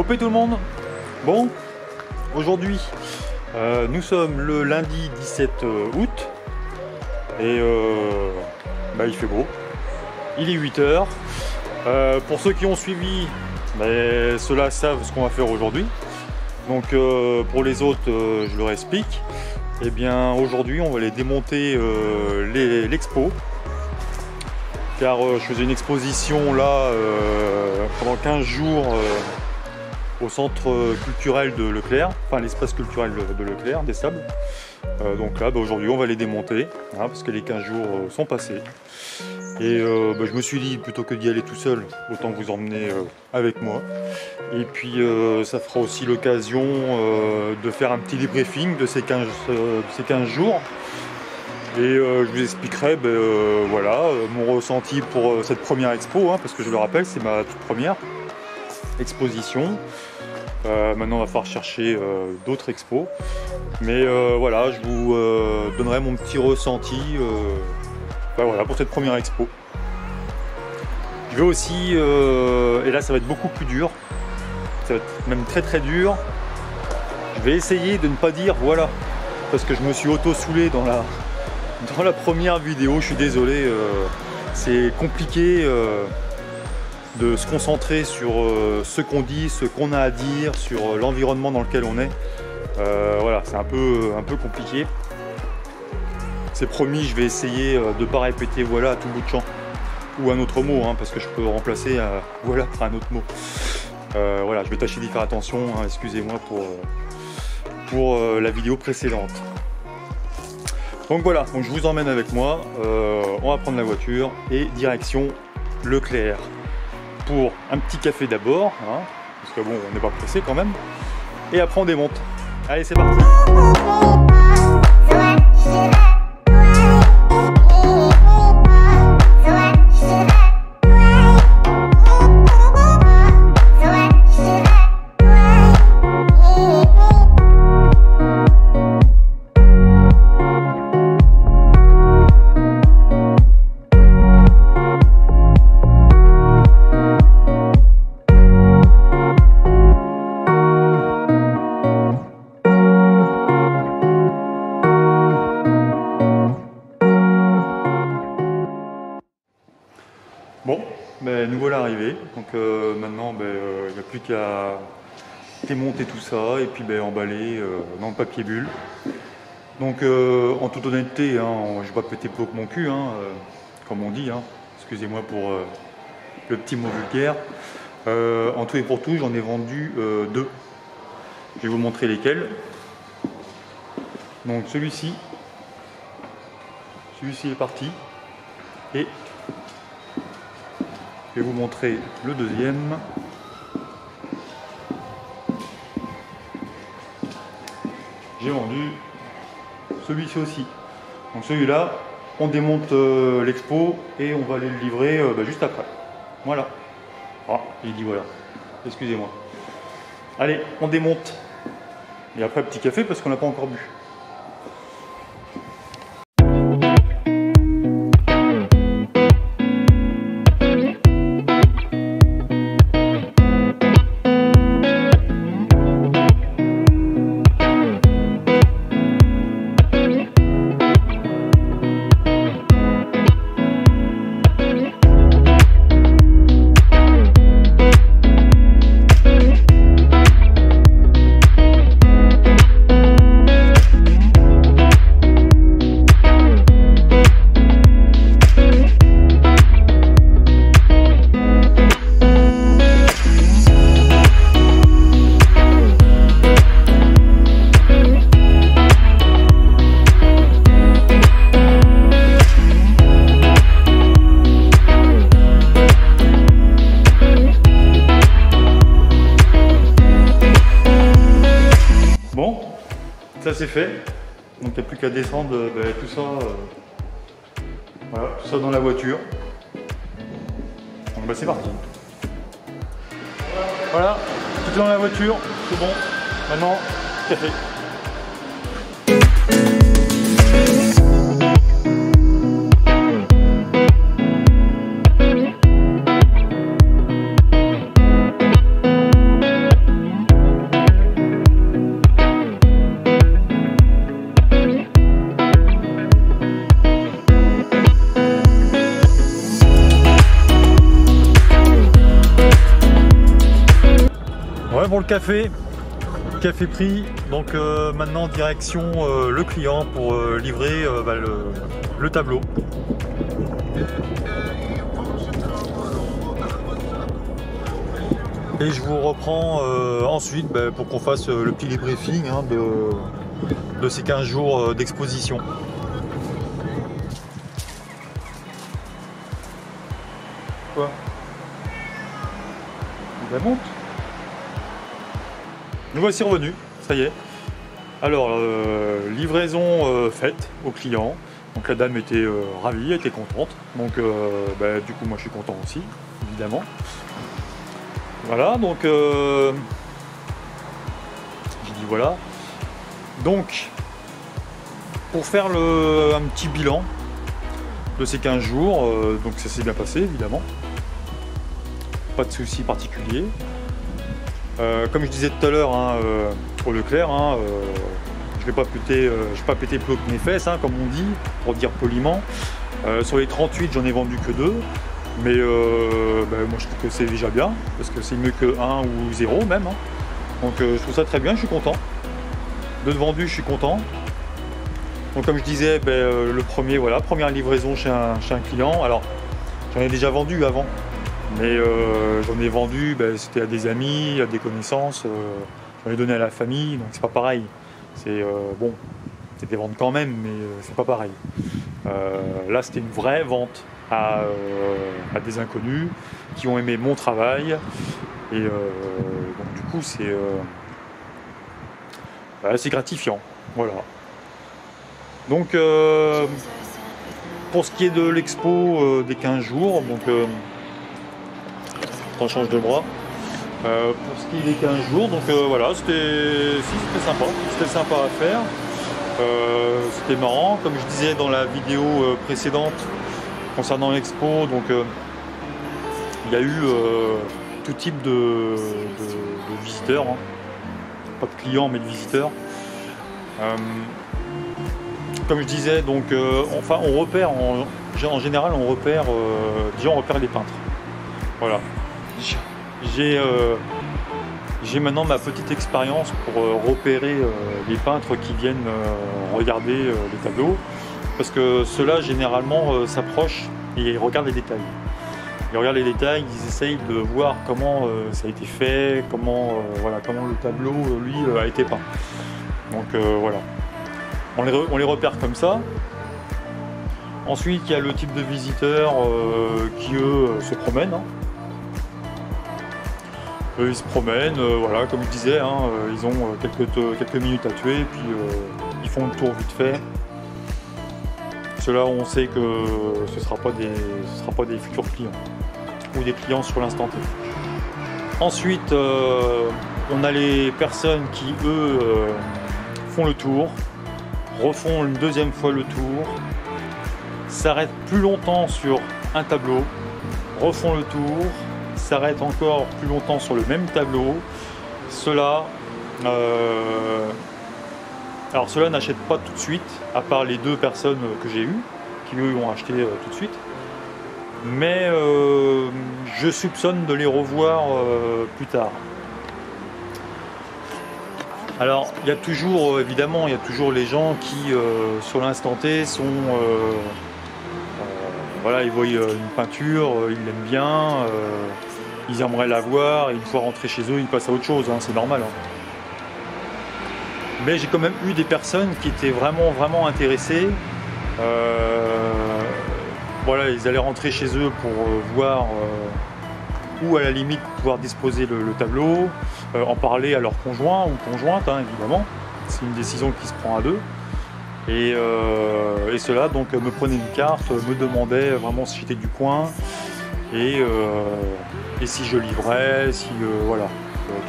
Coupé tout le monde. Bon, aujourd'hui, nous sommes le lundi 17 août et il fait beau. Il est 8 h. Pour ceux qui ont suivi, ceux-là savent ce qu'on va faire aujourd'hui. Donc pour les autres, je leur explique. Eh bien aujourd'hui, on va aller démonter l'expo. Car je faisais une exposition là pendant 15 jours au centre culturel de Leclerc, enfin l'espace culturel de Leclerc, des Sables. Donc là, aujourd'hui, on va les démonter, parce que les 15 jours sont passés. Et je me suis dit, plutôt que d'y aller tout seul, autant vous emmener avec moi. Et puis ça fera aussi l'occasion de faire un petit débriefing de ces 15 jours. Et je vous expliquerai mon ressenti pour cette première expo, parce que je le rappelle, c'est ma toute première exposition. Maintenant, on va falloir chercher d'autres expos. Mais voilà, je vous donnerai mon petit ressenti pour cette première expo. Je vais aussi, et là ça va être beaucoup plus dur, ça va être même très très dur, je vais essayer de ne pas dire voilà, parce que je me suis auto-soulé dans la première vidéo, je suis désolé, c'est compliqué de se concentrer sur ce qu'on dit, ce qu'on a à dire, sur l'environnement dans lequel on est. Voilà, c'est un peu compliqué. C'est promis, je vais essayer de ne pas répéter voilà à tout bout de champ, ou un autre mot, parce que je peux remplacer voilà par un autre mot. Voilà, je vais tâcher d'y faire attention, excusez-moi pour la vidéo précédente. Donc voilà, donc je vous emmène avec moi, on va prendre la voiture et direction Leclerc pour un petit café d'abord, parce que bon, on n'est pas pressé quand même, et après on démonte. Allez, c'est parti. Bon, nous voilà arrivés, donc maintenant il n'y a plus qu'à démonter tout ça et puis emballer dans le papier bulle. Donc en toute honnêteté, je ne vais pas péter plus haut que mon cul, comme on dit, excusez-moi pour le petit mot vulgaire. En tout et pour tout, j'en ai vendu 2. Je vais vous montrer lesquels. Donc celui-ci est parti et je vais vous montrer le deuxième. J'ai vendu celui-ci aussi. Donc celui-là, on démonte l'expo et on va aller le livrer juste après. Voilà. Ah, il dit voilà. Excusez-moi. Allez, on démonte. Et après, petit café parce qu'on n'a pas encore bu. Ça c'est fait, donc il n'y a plus qu'à descendre tout ça, voilà, tout ça dans la voiture. Donc c'est parti. Voilà, tout est dans la voiture, c'est bon. Maintenant, café. Ouais, pour le café pris, donc maintenant direction le client pour livrer le tableau. Et je vous reprends ensuite pour qu'on fasse le petit débriefing hein, de ces 15 jours d'exposition. Quoi? Il monte. Nous voici revenus, ça y est. Alors, livraison faite au client. Donc la dame était ravie, était contente. Donc du coup moi je suis content aussi, évidemment. Voilà, donc j'ai dit voilà. Donc pour faire un petit bilan de ces 15 jours, donc ça s'est bien passé évidemment. Pas de soucis particuliers. Comme je disais tout à l'heure hein, pour Leclerc, hein, je n'ai pas pété plus haut que mes fesses, hein, comme on dit, pour dire poliment. Sur les 38, j'en ai vendu que 2. Mais moi je trouve que c'est déjà bien, parce que c'est mieux que 1 ou 0 même. Hein. Donc je trouve ça très bien, je suis content. 2 vendus, je suis content. Donc comme je disais, le premier, voilà, première livraison chez un client. Alors j'en ai déjà vendu avant. Mais j'en ai vendu, c'était à des amis, à des connaissances, j'en ai donné à la famille, donc c'est pas pareil. C'est bon, c'est des ventes quand même, mais c'est pas pareil. Là c'était une vraie vente à des inconnus qui ont aimé mon travail. Et donc du coup c'est gratifiant. Voilà. Donc pour ce qui est de l'expo des 15 jours, donc on change de bras. Pour ce qui est des 15 jours, donc voilà, c'était sympa à faire. C'était marrant, comme je disais dans la vidéo précédente concernant l'expo, donc il y a eu tout type de visiteurs, hein. Pas de clients mais de visiteurs. Comme je disais, donc on repère en général on repère les peintres. Voilà. J'ai maintenant ma petite expérience pour repérer les peintres qui viennent regarder les tableaux, parce que ceux-là généralement s'approchent et ils regardent les détails. Ils regardent les détails, ils essayent de voir comment ça a été fait, comment le tableau lui a été peint. Donc voilà, on les repère comme ça. Ensuite il y a le type de visiteurs qui eux se promènent. Hein. Ils se promènent, voilà, comme je disais, hein, ils ont quelques minutes à tuer, puis ils font le tour vite fait. Ceux-là, on sait que ce sera pas des futurs clients, ou des clients sur l'instant T. Ensuite, on a les personnes qui, eux, font le tour, refont une deuxième fois le tour, s'arrêtent plus longtemps sur un tableau, refont le tour, s'arrête encore plus longtemps sur le même tableau. Ceux-là n'achètent pas tout de suite, à part les 2 personnes que j'ai eues, qui eux ont acheté tout de suite. Mais je soupçonne de les revoir plus tard. Alors il y a toujours, évidemment, il y a toujours les gens qui, sur l'instant T, sont... voilà, ils voient une peinture, ils l'aiment bien, ils aimeraient la voir, et une fois rentrés chez eux, ils passent à autre chose, hein, c'est normal. Hein. Mais j'ai quand même eu des personnes qui étaient vraiment intéressées. Voilà, ils allaient rentrer chez eux pour voir ou à la limite pouvoir disposer le tableau, en parler à leur conjoint ou conjointe, hein, évidemment. C'est une décision qui se prend à 2. Et ceux-là donc me prenaient une carte, me demandaient vraiment si j'étais du coin et si je livrais, si voilà,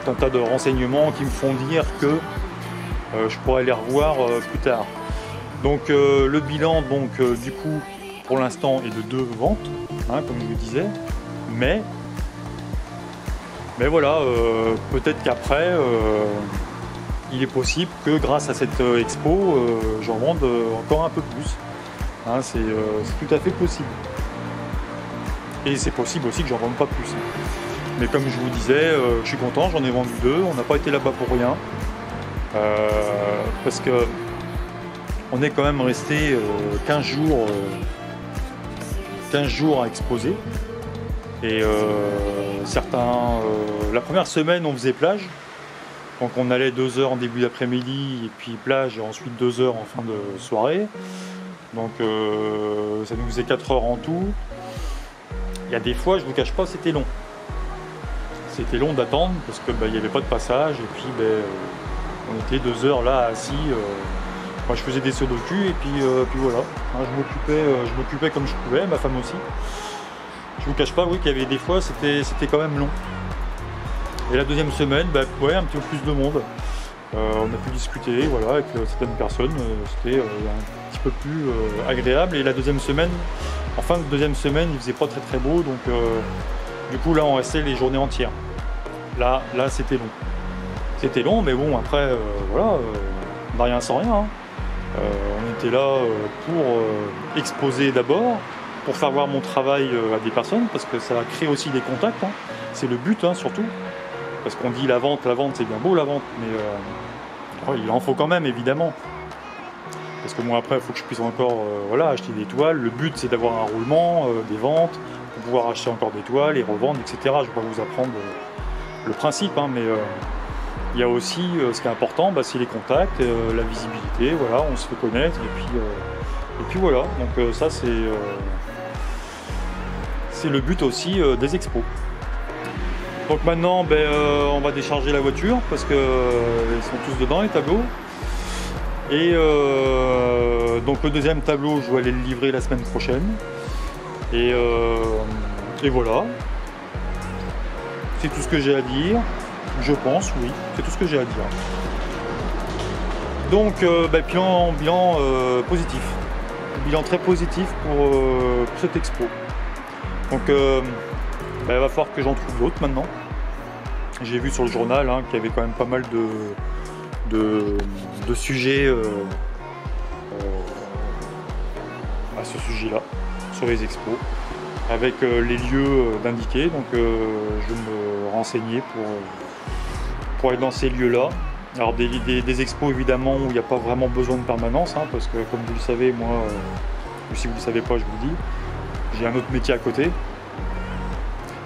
tout un tas de renseignements qui me font dire que je pourrais les revoir plus tard. Donc le bilan donc du coup pour l'instant est de 2 ventes, hein, comme je vous disais, mais voilà, peut-être qu'après il est possible que grâce à cette expo, j'en vende encore un peu plus. Hein, c'est tout à fait possible. Et c'est possible aussi que j'en vende pas plus. Mais comme je vous disais, je suis content, j'en ai vendu 2, on n'a pas été là-bas pour rien. Parce que on est quand même resté 15 jours à exposer. Et la première semaine on faisait plage. Donc on allait 2 heures en début d'après-midi et puis plage et ensuite 2 heures en fin de soirée. Donc ça nous faisait 4 heures en tout. Il y a des fois, je vous cache pas, c'était long. C'était long d'attendre parce que il n'y avait pas de passage et puis on était 2 heures là assis. Moi je faisais des sauts de cul et puis voilà. Hein, je m'occupais comme je pouvais, ma femme aussi. Je vous cache pas, oui, qu'il y avait des fois, c'était quand même long. Et la deuxième semaine, ouais, un petit peu plus de monde. On a pu discuter, voilà, avec certaines personnes. C'était un petit peu plus agréable. Et la deuxième semaine, en fin de deuxième semaine, il faisait pas très très beau, donc du coup là, on restait les journées entières. Là, c'était long. C'était long, mais bon, après, voilà, on n'a rien sans rien. Hein. On était là pour exposer d'abord, pour faire voir mon travail à des personnes, parce que ça crée aussi des contacts. Hein. C'est le but, hein, surtout. Parce qu'on dit la vente c'est bien beau la vente, mais il en faut quand même évidemment. Parce que moi après il faut que je puisse encore acheter des toiles. Le but c'est d'avoir un roulement, des ventes, pour pouvoir acheter encore des toiles, les revendre, etc. Je ne vais pas vous apprendre le principe, hein, mais il y a aussi ce qui est important, c'est les contacts, la visibilité, voilà, on se fait connaître et puis voilà. Donc ça c'est le but aussi des expos. Donc maintenant, on va décharger la voiture parce qu'ils sont tous dedans les tableaux. Et donc le deuxième tableau, je vais aller le livrer la semaine prochaine. Et voilà. C'est tout ce que j'ai à dire. Je pense, oui, c'est tout ce que j'ai à dire. Donc, bilan positif. Bilan très positif pour cette expo. Donc, il va falloir que j'en trouve d'autres maintenant. J'ai vu sur le journal qu'il y avait quand même pas mal de sujets à ce sujet-là, sur les expos, avec les lieux d'indiquer. Donc je vais me renseigner pour aller dans ces lieux-là. Alors des expos évidemment où il n'y a pas vraiment besoin de permanence, parce que comme vous le savez, moi, ou si vous ne le savez pas, je vous le dis, j'ai un autre métier à côté.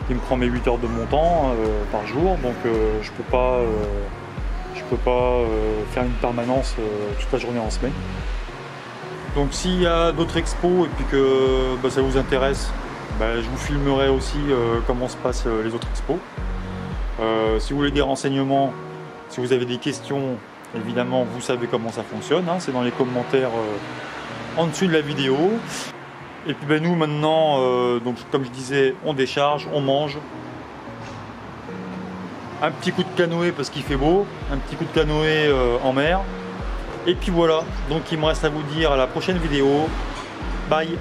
Il me prend mes 8 heures de mon temps par jour, donc je peux pas faire une permanence toute la journée en semaine. Donc s'il y a d'autres expos et puis que ça vous intéresse, je vous filmerai aussi comment se passent les autres expos. Si vous voulez des renseignements, si vous avez des questions, évidemment vous savez comment ça fonctionne, c'est dans les commentaires en dessous de la vidéo. Et puis nous maintenant, donc comme je disais, on décharge, on mange. Un petit coup de canoë parce qu'il fait beau, un petit coup de canoë en mer. Et puis voilà, donc il me reste à vous dire à la prochaine vidéo. Bye!